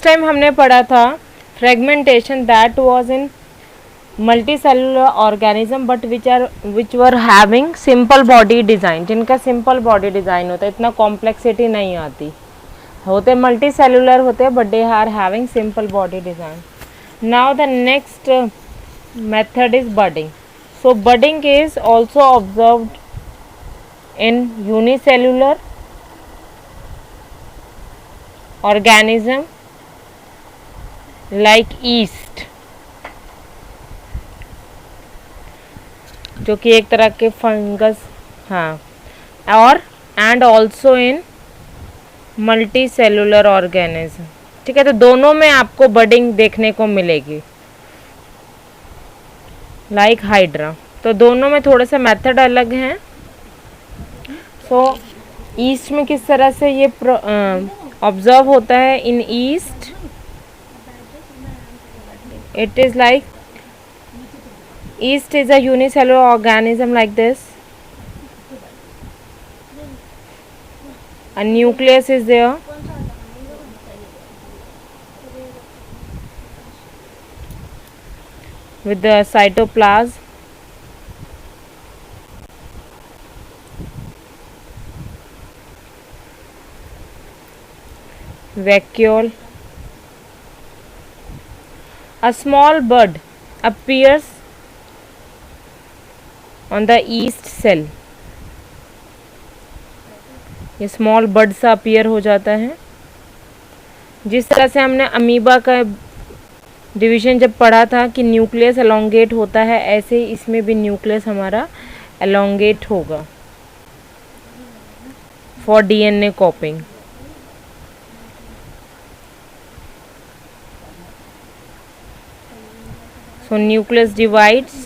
Time हमने पढ़ा था fragmentation that was in multicellular organism but which were having simple body design, जिनका simple body design होता है, इतना कॉम्प्लेक्सिटी नहीं आती, होते मल्टी सेलुलर होते but they are having simple body design. Now the next method is budding. So budding is also observed in unicellular organism like yeast, जो कि एक तरह के फंगस, हाँ, और and also in multi cellular organism. ठीक है, तो दोनों में आपको बडिंग देखने को मिलेगी लाइक हाइड्रा. तो दोनों में थोड़ा सा मेथड अलग हैं. सो ईस्ट में किस तरह से ये ऑब्जर्व होता है, in yeast it is like yeast is a unicellular organism like this. A nucleus is there. With the cytoplasm. Vacuole. A small bud appears on the yeast cell. ये स्मॉल बड सा appear हो जाता है. जिस तरह से हमने अमीबा का डिवीजन जब पढ़ा था कि न्यूक्लियस एलोंगेट होता है, ऐसे ही इसमें भी न्यूक्लियस हमारा एलोंगेट होगा for DNA कॉपिंग. So nucleus divides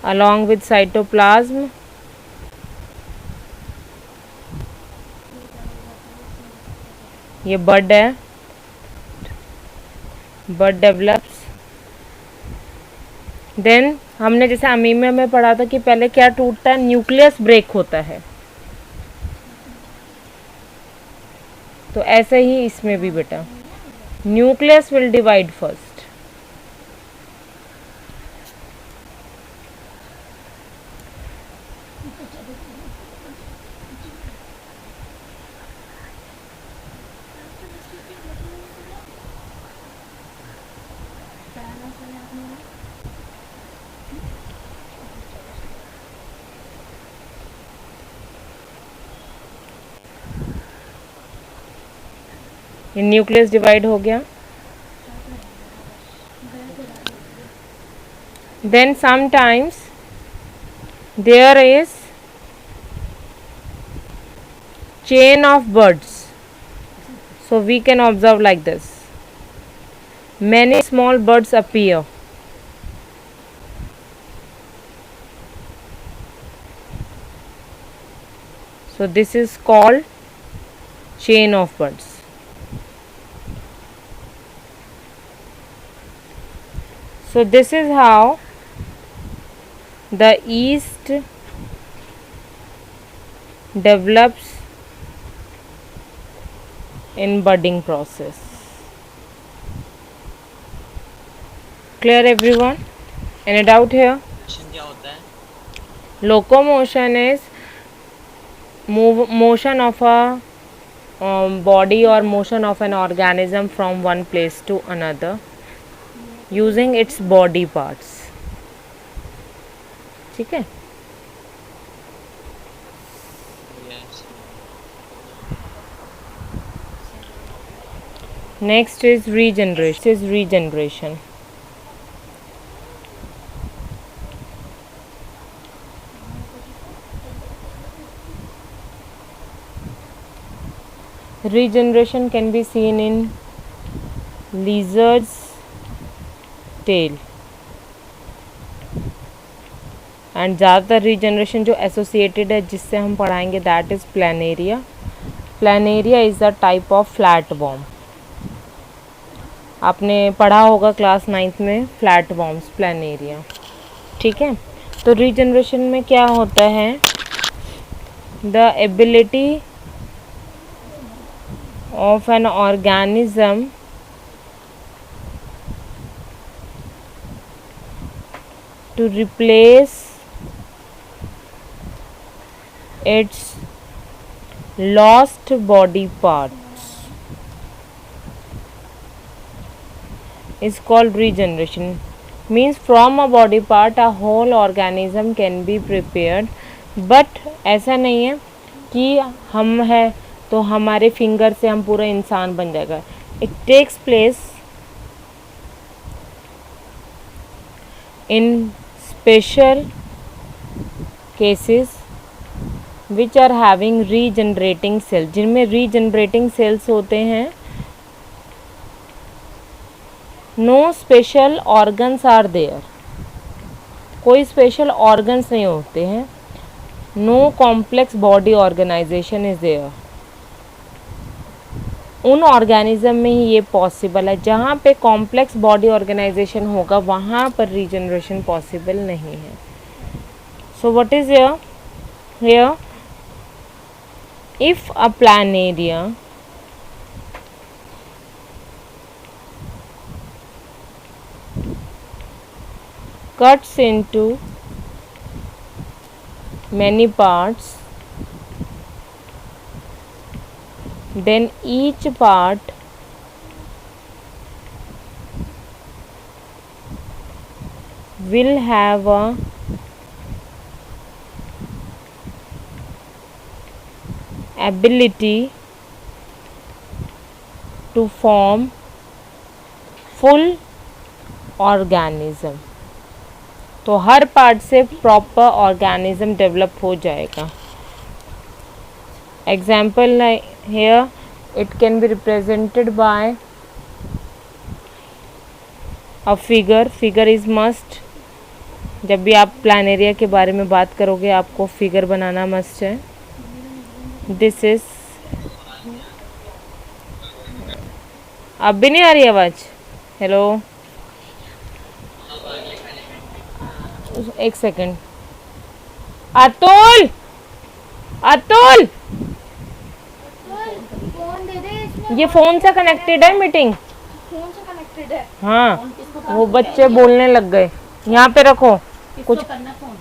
along with cytoplasm. ये बड है, बड डेवलप्स. देन हमने जैसे अमीबा में पढ़ा था कि पहले क्या टूटता है, न्यूक्लियस ब्रेक होता है. तो ऐसे ही इसमें भी बेटा न्यूक्लियस विल डिवाइड फर्स्ट. ये न्यूक्लियस डिवाइड हो गया. Then sometimes there is chain of buds. So we can observe like this. Many small buds appear. So this is called chain of buds. So this is how the yeast develops in budding process. Clear everyone? Any doubt here? क्या होता है? Locomotion is motion of a body or motion of an organism from one place to another using its body parts. ठीक है? Yes. Next is regeneration. Regeneration can be seen in lizard's tail. And ज़्यादातर regeneration जो associated है जिससे हम पढ़ाएंगे that is Planaria. Planaria is the type of flat warm. आपने पढ़ा होगा क्लास 9th में फ्लैट वॉर्म्स, प्लानेरिया. ठीक है. तो रीजनरेशन में क्या होता है, the ability of an organism to replace its lost body parts is called regeneration. Means from a body part a whole organism can be prepared. But ऐसा नहीं है कि हम है तो हमारे फिंगर से हम पूरा इंसान बन जाएगा. It takes place in special cases which are having regenerating cell, जिनमें रीजनरेटिंग सेल्स होते हैं. No special organs are there, कोई स्पेशल ऑर्गन्स नहीं होते हैं. No complex body organization is there. उन ऑर्गेनिज्म में ही ये पॉसिबल है. जहाँ पे कॉम्प्लेक्स बॉडी ऑर्गेनाइजेशन होगा वहाँ पर रीजनरेशन पॉसिबल नहीं है. So what is here if a planaria cuts into many parts, then each part will have a ability to form full organism. तो हर पार्ट से प्रॉपर ऑर्गेनिज्म डेवलप हो जाएगा. Example here it can be represented by a figure. Figure is must. जब भी आप Planaria के बारे में बात करोगे आपको फिगर बनाना मस्ट है. दिस इज, अब भी नहीं आ रही आवाज? हेलो, एक सेकंड. अतुल, अतुल ये फोन से कनेक्टेड है मीटिंग. फोन से कनेक्टेड है. हाँ वो बच्चे बोलने लग गए. यहाँ पे रखो कुछ करना फोन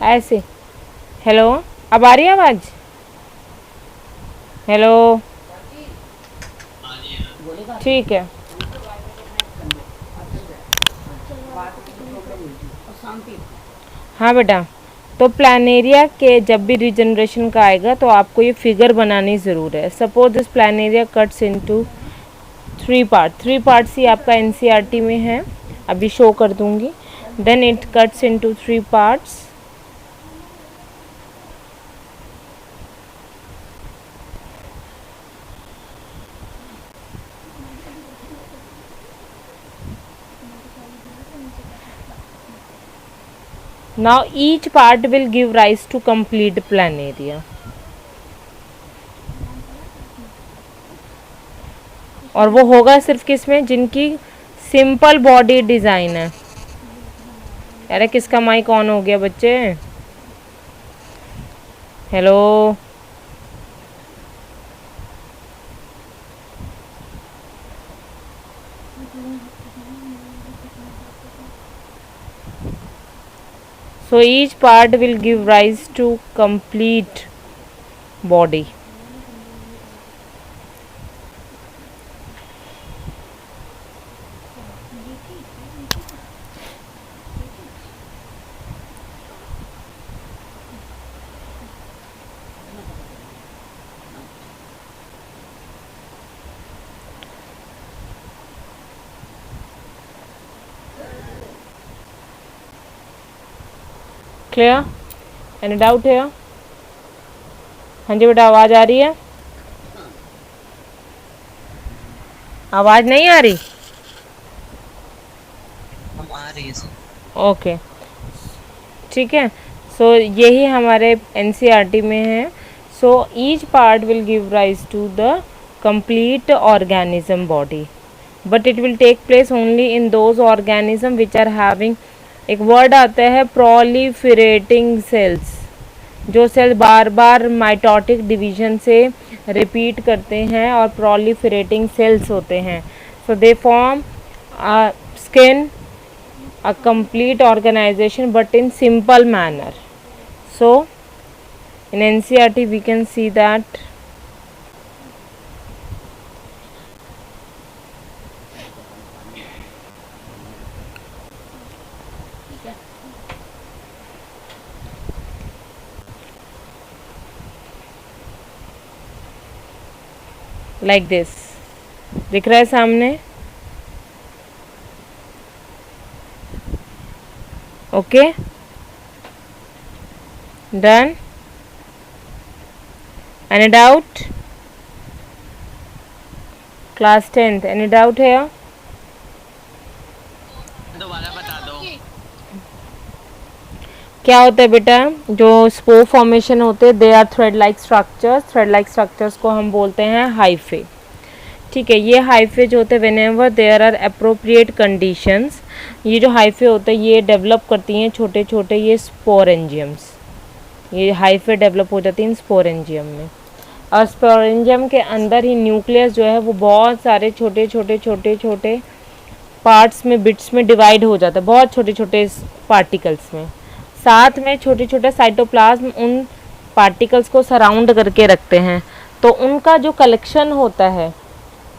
ऐसे. हेलो, अब आ रही है आवाज? हेलो, ठीक है. हाँ बेटा, तो प्लानेरिया के जब भी रीजनरेशन का आएगा तो आपको ये फिगर बनानी ज़रूर है. Suppose this planaria cuts into 3 part. 3 parts ही आपका एनसीईआरटी में है, अभी शो कर दूंगी. Then it cuts into 3 parts. Now each part will give rise to complete planaria. और वो होगा सिर्फ किसमें, जिनकी सिंपल बॉडी डिजाइन है. अरे किसका माइक ऑन हो गया बच्चे? Hello, so each part will give rise to complete body. Clear? Any doubt है? हाँ जी बेटा, आवाज आ रही है? आवाज नहीं आ रही? हम आ रही है सर. ओके, ठीक है. सो यही हमारे एनसीईआरटी में है. So each part will give rise to the complete organism body, but it will take place only in those organisms which are having एक वर्ड आता है प्रोलिफरेटिंग सेल्स, जो सेल बार बार माइटोटिक डिवीजन से रिपीट करते हैं और प्रोलिफरेटिंग सेल्स होते हैं. So they form skin a complete organization but in simple manner. So in NCERT we can see that like this. दिख रहा है सामने? Okay, done. Any doubt? Class 10th, any doubt here? दोबारा बता दो. क्या होता है बेटा, जो स्पोर फॉर्मेशन होते हैं they are thread like structures. Thread like structures को हम बोलते हैं हाइफे. ठीक है, ये हाइफे जो होते हैं whenever there are appropriate conditions, ये जो हाइफे होते हैं ये डेवलप करती हैं छोटे छोटे ये स्पोरेंजियम्स. ये हाइफे डेवलप हो जाती हैं स्पोरेंजियम में. और स्पोरेंजियम के अंदर ही न्यूक्लियस जो है वो बहुत सारे छोटे छोटे छोटे छोटे पार्ट्स में, बिट्स में डिवाइड हो जाता है, बहुत छोटे छोटे पार्टिकल्स में. साथ में छोटे छोटे साइटोप्लाज्म उन पार्टिकल्स को सराउंड करके रखते हैं. तो उनका जो कलेक्शन होता है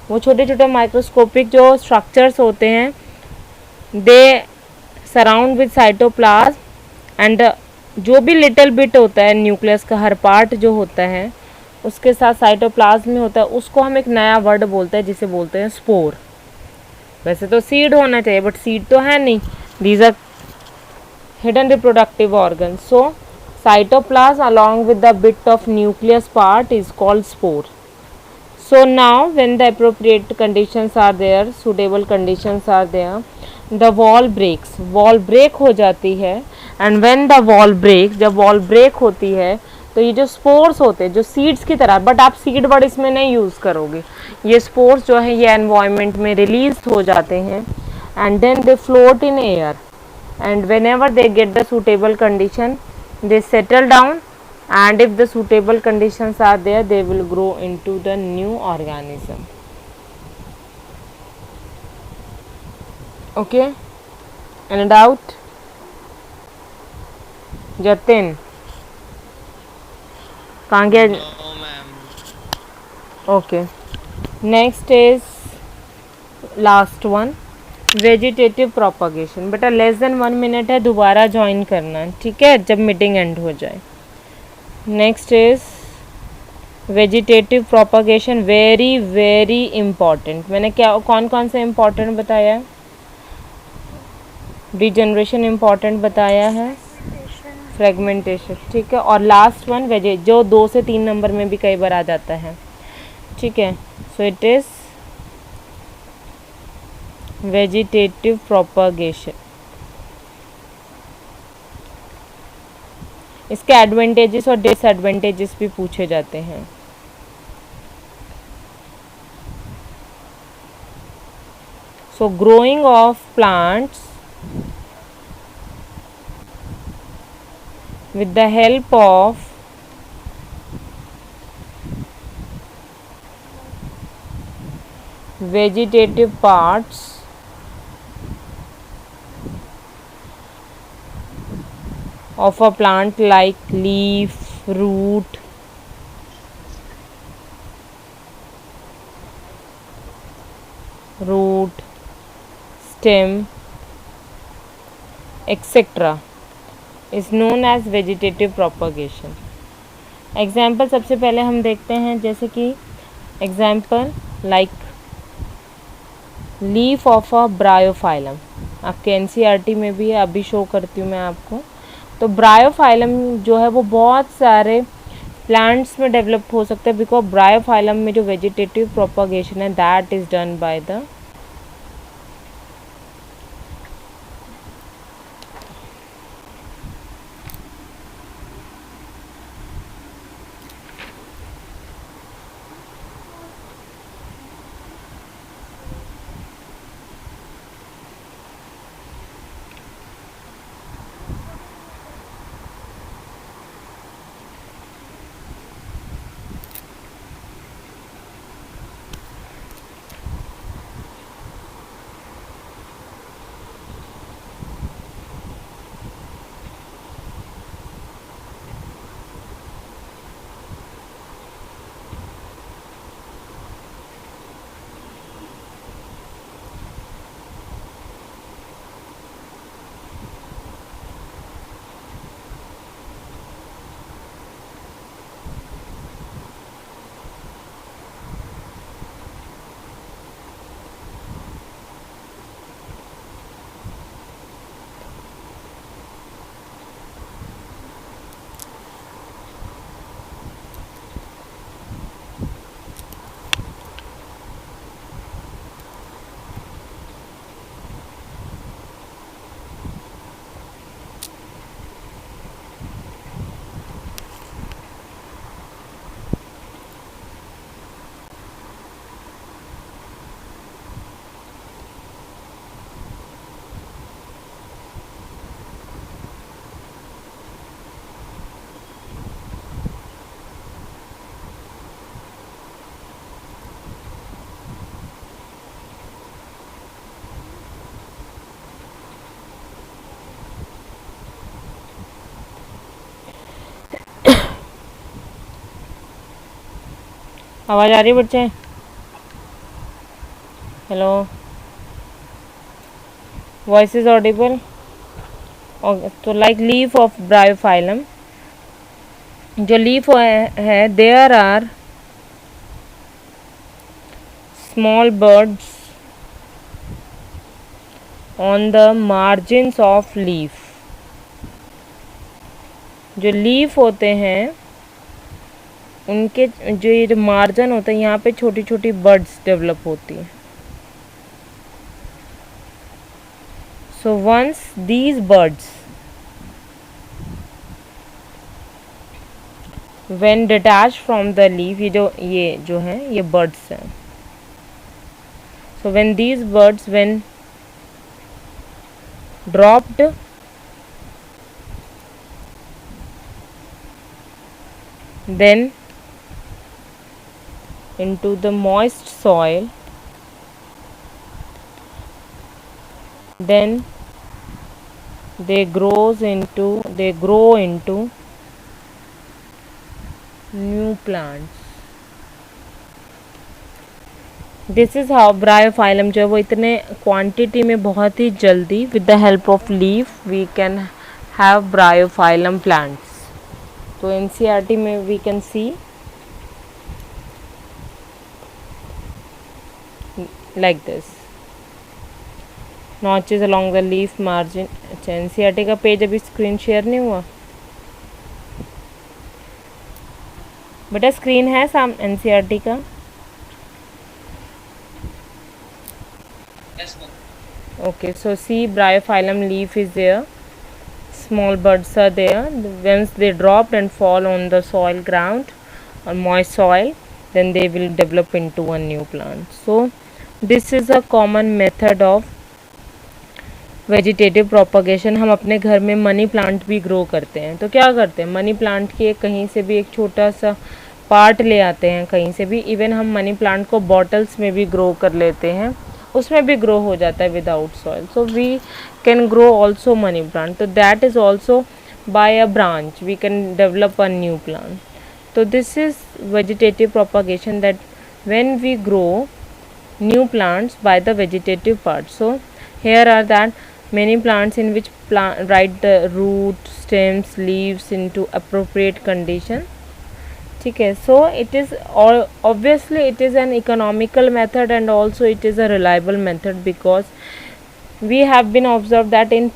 वो छोटे छोटे माइक्रोस्कोपिक जो स्ट्रक्चर्स होते हैं दे सराउंड विद साइटोप्लाज्म एंड जो भी लिटिल बिट होता है न्यूक्लियस का हर पार्ट जो होता है उसके साथ साइटोप्लाज्म में होता है, उसको हम एक नया वर्ड बोलते हैं जिसे बोलते हैं स्पोर. वैसे तो सीड होना चाहिए बट सीड तो है नहीं. These are hidden reproductive organs. So cytoplasm along with the bit of nucleus part is called spore. So now when the appropriate conditions are there, suitable conditions are there, the wall breaks. wall break हो जाती है and when the wall breaks, जब wall break होती है तो ये जो spores होते हैं जो सीड्स की तरह, बट आप सीड वर्ड इसमें नहीं यूज़ करोगे, ये स्पोर्स जो है ये एनवायरनमेंट में रिलीज हो जाते हैं and then they float in air. And whenever they get the suitable condition they settle down, and if the suitable conditions are there they will grow into the new organism. Okay, any doubt? Jatin कहाँ गया? No ma'am. Okay, next is last one, vegetative propagation. बेटा less than 1 minute है, दोबारा join करना, ठीक है, जब meeting and हो जाए. Next is vegetative propagation, very very important. मैंने क्या कौन कौन से इम्पॉर्टेंट बताया है? डिजनरेशन इम्पॉर्टेंट बताया है, फ्रेगमेंटेशन, ठीक है, और लास्ट वन जो 2 से 3 नंबर में भी कई बार आ जाता है, ठीक है. So it is vegetative propagation. इसके एडवांटेजेस और डिसएडवांटेजेस भी पूछे जाते हैं. सो growing of plants with the help of vegetative parts of a plant like leaf, root, stem, etc. is known as vegetative propagation. Example सबसे पहले हम देखते हैं, जैसे कि example like leaf of a Bryophyllum. आपके एनसीईआरटी में भी है, अभी शो करती हूँ मैं आपको. तो ब्रायोफाइलम जो है वो बहुत सारे प्लांट्स में डेवलप हो सकता है, बिकॉज ब्रायोफाइलम में जो वेजिटेटिव प्रोपागेशन है that is done by the आवाज़ आ रही है बच्चे? Hello, voice is audible? तो लाइक लीफ ऑफ ब्रायोफाइलम, जो लीफ है there are small buds on the margins of leaf. जो लीफ होते हैं उनके जो ये जो मार्जिन होता है यहाँ पे छोटी छोटी बर्ड्स डेवलप होती हैं। So once these buds when detached from the leaf, ये जो हैं ये birds हैं। So when these birds when dropped then into the moist soil, then they grow into new plants। This is how bryophyllum जो है वो इतने quantity में बहुत ही जल्दी with the help of leaf we can have bryophyllum plants. तो NCERT में we can see like this notches along the leaf margin. अच्छा, एनसीईआरटी का पेज अभी स्क्रीन शेयर नहीं हुआ बेटा? स्क्रीन है साम एनसीईआरटी का? Yes, ma'am. Okay, so see bryophyllum leaf is there, small buds are there. Once they drop and fall on the soil ground or moist soil, then they will develop into a new plant. So this is a common method of vegetative propagation. हम अपने घर में money plant भी grow करते हैं। तो क्या करते हैं, मनी प्लांट की कहीं से भी एक छोटा सा पार्ट ले आते हैं कहीं से भी। इवन हम मनी प्लांट को बॉटल्स में भी ग्रो कर लेते हैं, उसमें भी ग्रो हो जाता है without soil. So we can grow also money plant. तो that is also by a branch we can develop a new plant. तो this is vegetative propagation that when we grow new plants by the vegetative part. So here are that many plants in which right the root, stems, leaves into appropriate condition. ठीक है, so it is all obviously it is an economical method and also it is a reliable method because we have been observed that in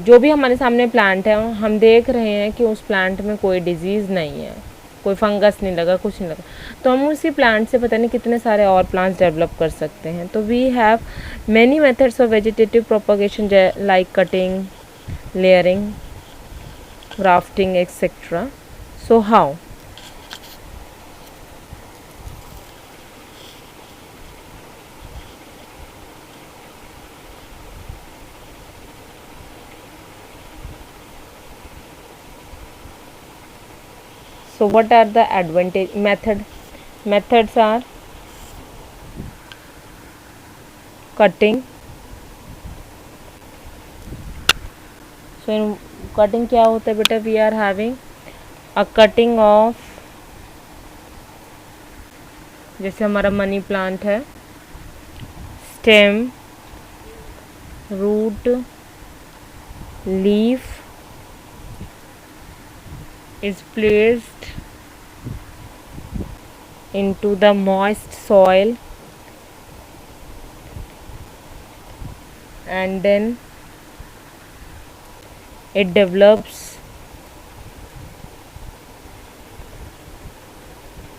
जो भी हमारे सामने plant है हम देख रहे हैं कि उस प्लांट में कोई डिजीज़ नहीं है, कोई फंगस नहीं लगा, कुछ नहीं लगा। तो हम उसी प्लांट से पता नहीं कितने सारे और प्लांट्स डेवलप कर सकते हैं। तो we have many methods of vegetative propagation like cutting, layering, grafting etcetera. So how so what are the advantage methods are cutting। so in cutting क्या होता है बेटा, we are having a cutting of, जैसे हमारा money plant है, stem, root, leaf is placed into the moist soil and then it develops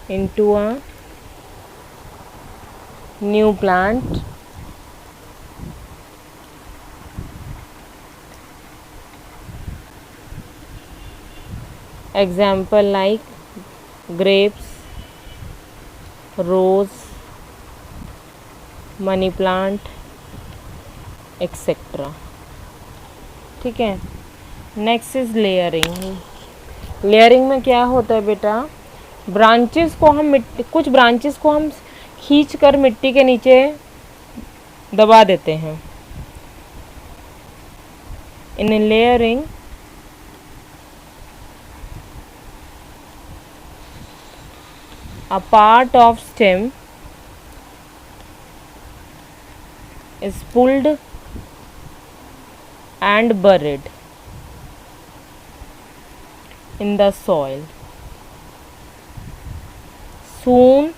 into a new plant। Example like grapes, rose, money plant etcetera. ठीक है, next is layering. Layering में क्या होता है बेटा, ब्रांचेस को हम कुछ ब्रांचेस को हम खींच कर मिट्टी के नीचे दबा देते हैं। इन layering a part of stem is pulled and buried in the soil. Soon,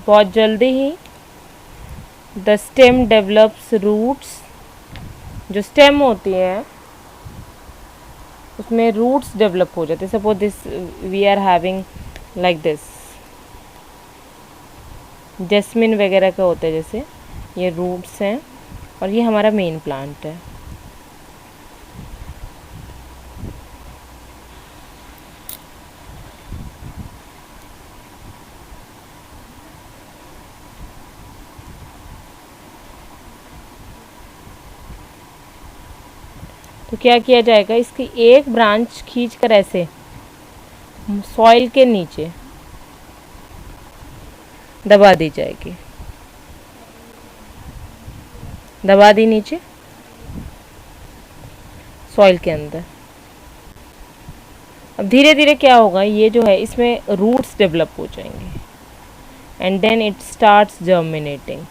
बहुत जल्दी ही, the stem develops roots. जो stem होती है उसमें roots develop हो जाते हैं. Suppose this we are having like this, jasmine वगैरह का होता है जैसे, ये रूट्स हैं और ये हमारा मेन प्लांट है. तो क्या किया जाएगा, इसकी एक ब्रांच खींचकर ऐसे सॉइल के नीचे दबा दी जाएगी. दबा दी नीचे सॉइल के अंदर. अब धीरे धीरे क्या होगा, ये जो है इसमें रूट्स डेवलप हो जाएंगे and then it starts germinating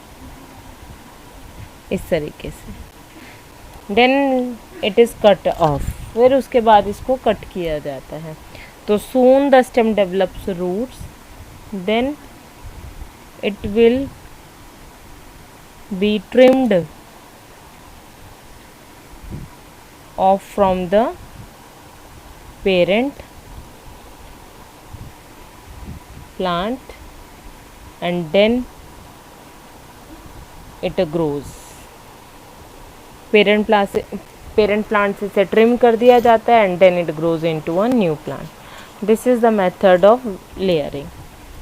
इस तरीके से. Then it is cut off. फिर उसके बाद इसको कट किया जाता है. तो soon the stem develops roots, then it will be trimmed off from the parent plant and then it grows. parent plant से इसे trim कर दिया जाता है and then it grows into a new plant. This is the method of layering.